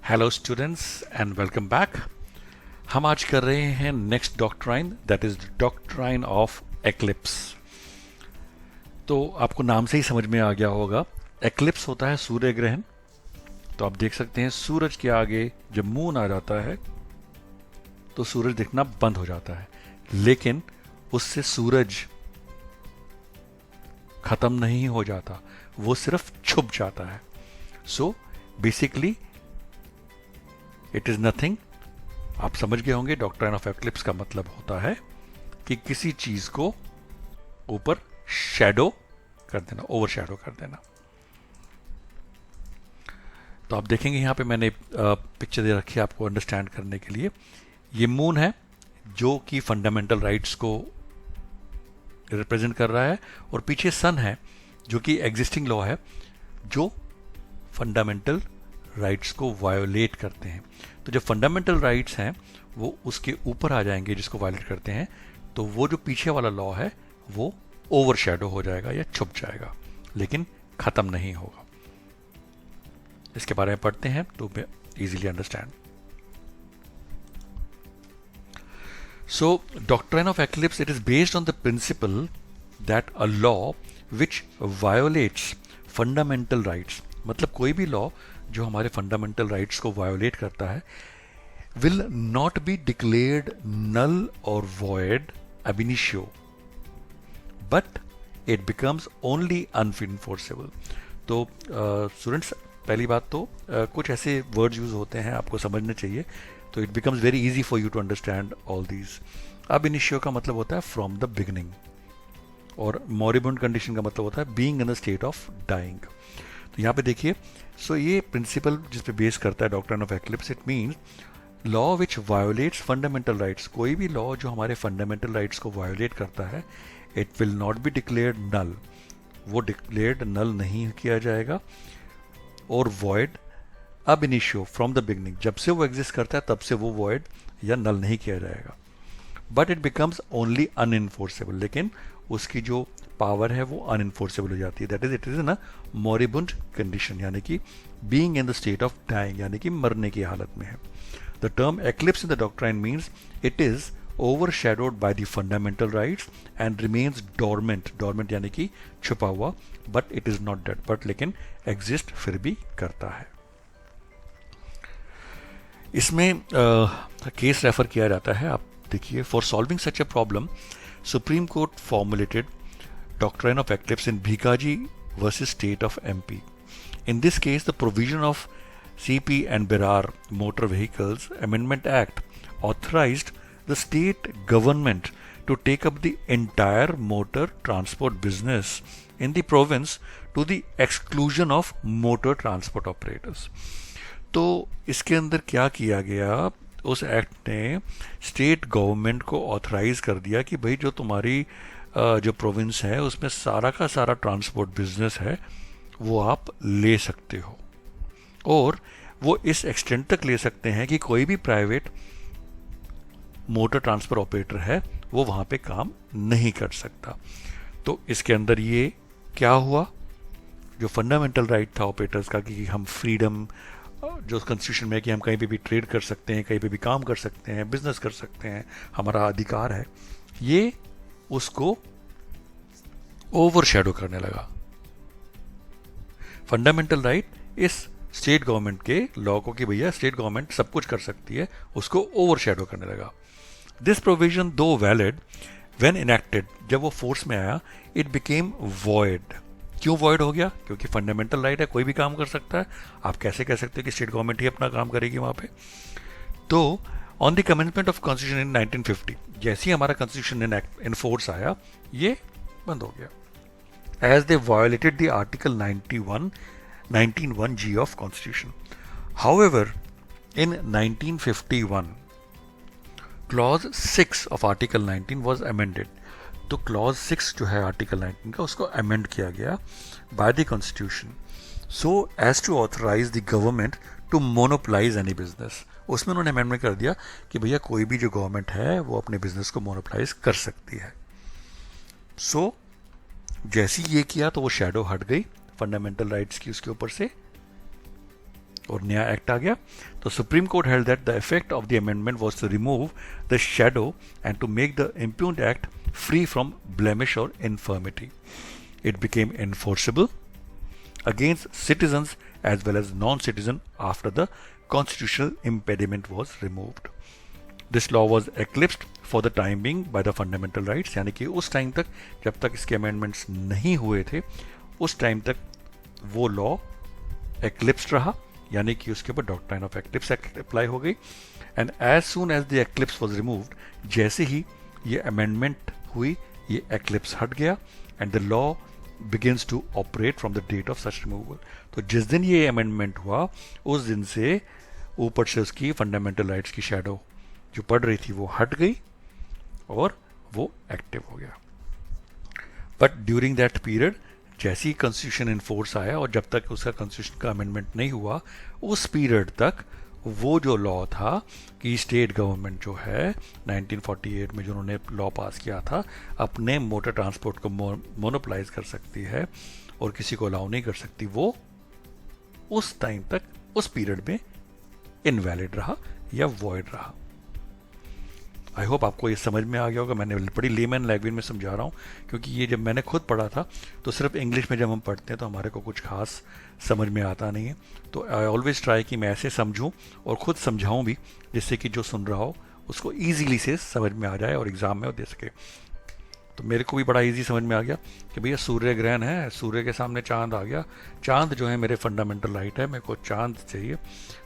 Hello students and welcome back. हम आज कर रहे हैं next doctrine, that is doctrine of eclipse. तो आपको नाम से ही समझ में आ गया होगा, एक्लिप्स होता है सूर्य ग्रहण। तो आप देख सकते हैं सूरज के आगे जब मून आ जाता है तो सूरज दिखना बंद हो जाता है, लेकिन उससे सूरज खत्म नहीं हो जाता, वो सिर्फ छुप जाता है। So basically it is nothing. आप समझ गए होंगे डॉक्ट्राइन ऑफ एक्लिप्स का मतलब होता है कि किसी चीज को ऊपर शैडो कर देना, ओवर शैडो कर देना। तो आप देखेंगे यहां पे मैंने पिक्चर दे रखी है आपको अंडरस्टैंड करने के लिए। ये मून है जो कि फंडामेंटल राइट्स को रिप्रेजेंट कर रहा है, और पीछे सन है जो कि एग्जिस्टिंग लॉ है जो फंडामेंटल राइट्स को वायोलेट करते हैं। तो जो फंडामेंटल राइट्स हैं वो उसके ऊपर आ जाएंगे जिसको वायोलेट करते हैं, तो वो जो पीछे वाला लॉ है वो ओवरशैडो हो जाएगा या छुप जाएगा, लेकिन खत्म नहीं होगा। इसके बारे में पढ़ते हैं तो easily understand. So doctrine of eclipse, it is based on the principle that a law which violates fundamental rights, मतलब कोई भी लॉ जो हमारे फंडामेंटल राइट्स को वायोलेट करता है, will not be declared null और void ab initio, but it becomes only unenforceable. तो स्टूडेंट्स, पहली बात तो कुछ ऐसे वर्ड्स यूज होते हैं आपको समझने चाहिए, तो it becomes very easy for you to understand all these. अब इनिशियो का मतलब होता है फ्रॉम द बिगिनिंग, और मॉरिबुंड कंडीशन का मतलब होता है being in the state of dying. तो यहाँ पे देखिए, सो ये प्रिंसिपल जिस पे बेस करता है doctrine of eclipse, it means law which violates fundamental rights. कोई भी लॉ जो हमारे फंडामेंटल राइट्स को वायोलेट करता है, it will not be declared null, वो डिक्लेयर्ड नल नहीं किया जाएगा, और वॉइड अब इनिशियो फ्रॉम द बिगनिंग, जब से वो एग्जिस्ट करता है तब से वो वॉइड या नल नहीं किया जाएगा। बट इट बिकम्स ओनली अनइनफोर्सेबल, लेकिन उसकी जो पावर है वो अनइनफोर्सेबल हो जाती है। That is, it is in a moribund condition, यानी कि being in the state of dying, यानी कि मरने की हालत में है। The term eclipse in the doctrine means it is overshadowed by the fundamental rights and remains dormant, dormant यानी कि छुपा हुआ, but it is not dead, but लेकिन exist फिर भी करता है। इसमें केस रेफर किया जाता है, आप देखिए, for solving such a problem supreme court formulated doctrine of eclipse in Bhikaji versus state of MP. In this case, the provision of CP and Berar Motor Vehicles Amendment Act authorized the state government to take up the entire motor transport business in the province to the exclusion of motor transport operators. तो इसके अंदर क्या किया गया, उस act ने state government को authorise कर दिया कि भाई जो तुम्हारी जो प्रोविंस है उसमें सारा का सारा ट्रांसपोर्ट बिजनेस है वो आप ले सकते हो, और वो इस एक्सटेंट तक ले सकते हैं कि कोई भी प्राइवेट मोटर ट्रांसपोर्ट ऑपरेटर है वो वहां पे काम नहीं कर सकता। तो इसके अंदर ये क्या हुआ, जो फंडामेंटल राइट था ऑपरेटर्स का कि हम फ्रीडम, जो कॉन्स्टिट्यूशन में कि हम कहीं पे भी ट्रेड कर सकते हैं, कहीं पे भी काम कर सकते हैं, बिजनेस कर सकते हैं, हमारा अधिकार है, ये उसको ओवरशैडो करने लगा। फंडामेंटल राइट इस स्टेट गवर्नमेंट के लॉ को कि भैया स्टेट गवर्नमेंट सब कुछ कर सकती है, उसको ओवरशैडो करने लगा। दिस प्रोविजन दो वैलिड व्हेन इनेक्टेड, जब वो फोर्स में आया, इट बिकेम वॉइड। क्यों वॉइड हो गया? क्योंकि फंडामेंटल राइट है, कोई भी काम कर सकता है, आप कैसे कह सकते हो कि स्टेट गवर्नमेंट ही अपना काम करेगी वहां पे। तो on the commencement of constitution in 1950, जैसे ही हमारा कॉन्स्टिट्यूशन इन फोर्स आया, ये बंद हो गया, as they violated the Article 19(1)(G) of Constitution. However, in 1951, Clause 6 of Article 19 was amended. तो Clause 6 जो है Article 19 का, उसको amend किया गया by the Constitution, so as to authorize the government to monopolize any business. उसमें उन्होंने amendment कर दिया कि भैया कोई भी जो गवर्नमेंट है वो अपने बिजनेस को मोनोपलाइज कर सकती है। सो जैसे ये किया तो वो शैडो हट गई फंडामेंटल राइट्स की उसके ऊपर से, और नया एक्ट आ गया. तो supreme court held that the effect of the amendment was to remove the shadow and to make the impugned act free from blemish or infirmity. It became enforceable against citizens as well as non-citizens after the constitutional impediment was removed. This law was eclipsed for the time being by the fundamental rights, यानी कि उस time तक जब तक इसके amendments नहीं हुए थे उस टाइम तक वो लॉ eclipsed रहा, यानी कि उसके ऊपर डॉक्ट्राइन ऑफ एक्लिप्स अप्लाई हो गई. And as soon as the eclipse was removed, जैसे ही ये अमेंडमेंट हुई ये एक्लिप्स हट गया and the law begins to operate from the date of such removal. तो जिस दिन ये अमेंडमेंट हुआ उस दिन से ऊपर से उसकी फंडामेंटल राइट्स की शैडो जो पड़ रही थी वो हट गई और वो एक्टिव हो गया. बट ड्यूरिंग दैट पीरियड जैसे ही कॉन्स्टिट्यूशन इन फोर्स आया और जब तक उसका कॉन्स्टिट्यूशन का अमेंडमेंट नहीं हुआ उस पीरियड तक वो जो लॉ था कि स्टेट गवर्नमेंट जो है 1948 में जो उन्होंने लॉ पास किया था अपने मोटर ट्रांसपोर्ट को मोनोपलाइज कर सकती है और किसी को अलाउ नहीं कर सकती, वो उस टाइम तक उस पीरियड में इनवैलिड रहा या वॉइड रहा. आई होप आपको ये समझ में आ गया होगा. मैंने बड़ी लेमन लैंग्वेज में समझा रहा हूँ क्योंकि ये जब मैंने खुद पढ़ा था तो सिर्फ इंग्लिश में जब हम पढ़ते हैं तो हमारे को कुछ खास समझ में आता नहीं है. तो आई ऑलवेज ट्राई कि मैं ऐसे समझूं और ख़ुद समझाऊं भी जिससे कि जो सुन रहा हो उसको ईजीली से समझ में आ जाए और एग्ज़ाम में वो दे सके. तो मेरे को भी बड़ा ईजी समझ में आ गया कि भैया सूर्य ग्रहण है, सूर्य के सामने चांद आ गया, चांद जो है मेरे फंडामेंटल राइट है, मेरे को चांद चाहिए.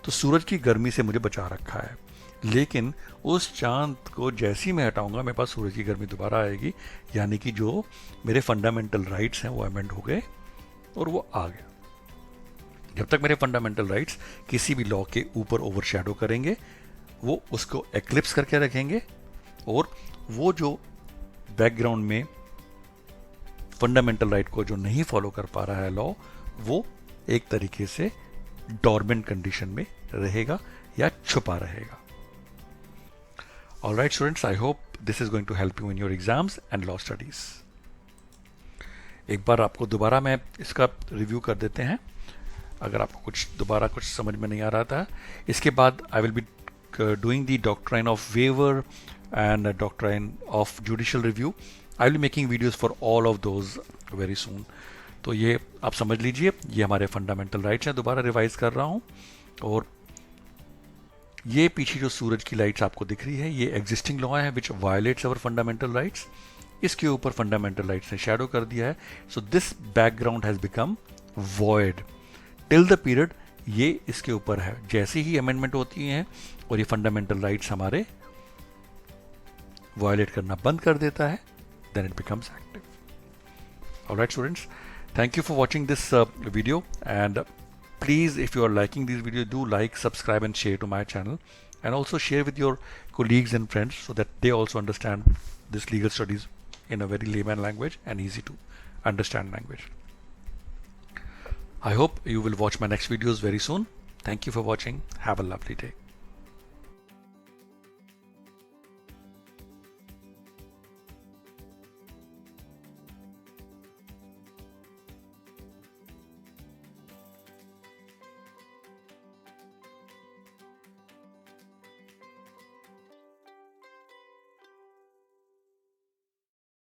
तो सूरज की गर्मी से मुझे बचा रखा है, लेकिन उस चांद को जैसे ही मैं हटाऊंगा मेरे पास सूरज की गर्मी दोबारा आएगी, यानी कि जो मेरे फंडामेंटल राइट्स हैं वो अमेंड हो गए और वो आ गया. जब तक मेरे फंडामेंटल राइट्स किसी भी लॉ के ऊपर ओवरशैडो करेंगे वो उसको एक्लिप्स करके रखेंगे और वो जो बैकग्राउंड में फंडामेंटल राइट को जो नहीं फॉलो कर पा रहा है लॉ, वो एक तरीके से डॉर्मेंट कंडीशन में रहेगा या छुपा रहेगा. All right, students, I hope this is going to help you in your exams and law studies. एक बार आपको दोबारा मैं इसका रिव्यू कर देते हैं अगर आपको कुछ दोबारा कुछ समझ में नहीं आ रहा था. इसके बाद I will be doing the doctrine of waiver and doctrine of judicial review. I will be making videos for all of those very soon. तो ये आप समझ लीजिए, ये हमारे फंडामेंटल राइट्स हैं. दोबारा रिवाइज कर रहा हूँ. और ये पीछे जो सूरज की लाइट्स आपको दिख रही है ये एग्जिस्टिंग लॉ है विच वायलेट्स अवर फंडामेंटल राइट्स. इसके ऊपर फंडामेंटल राइट्स ने शैडो कर दिया है. So this background has become void till the period ये इसके ऊपर है. जैसे ही अमेंडमेंट होती हैं और ये फंडामेंटल राइट्स हमारे वायलेट करना बंद कर देता है, then it becomes active. Alright students, thank you for watching this video and please, if you are liking this video, do like, subscribe and share to my channel, and also share with your colleagues and friends so that they also understand this legal studies in a very layman language and easy to understand language. I hope you will watch my next videos very soon. Thank you for watching. Have a lovely day.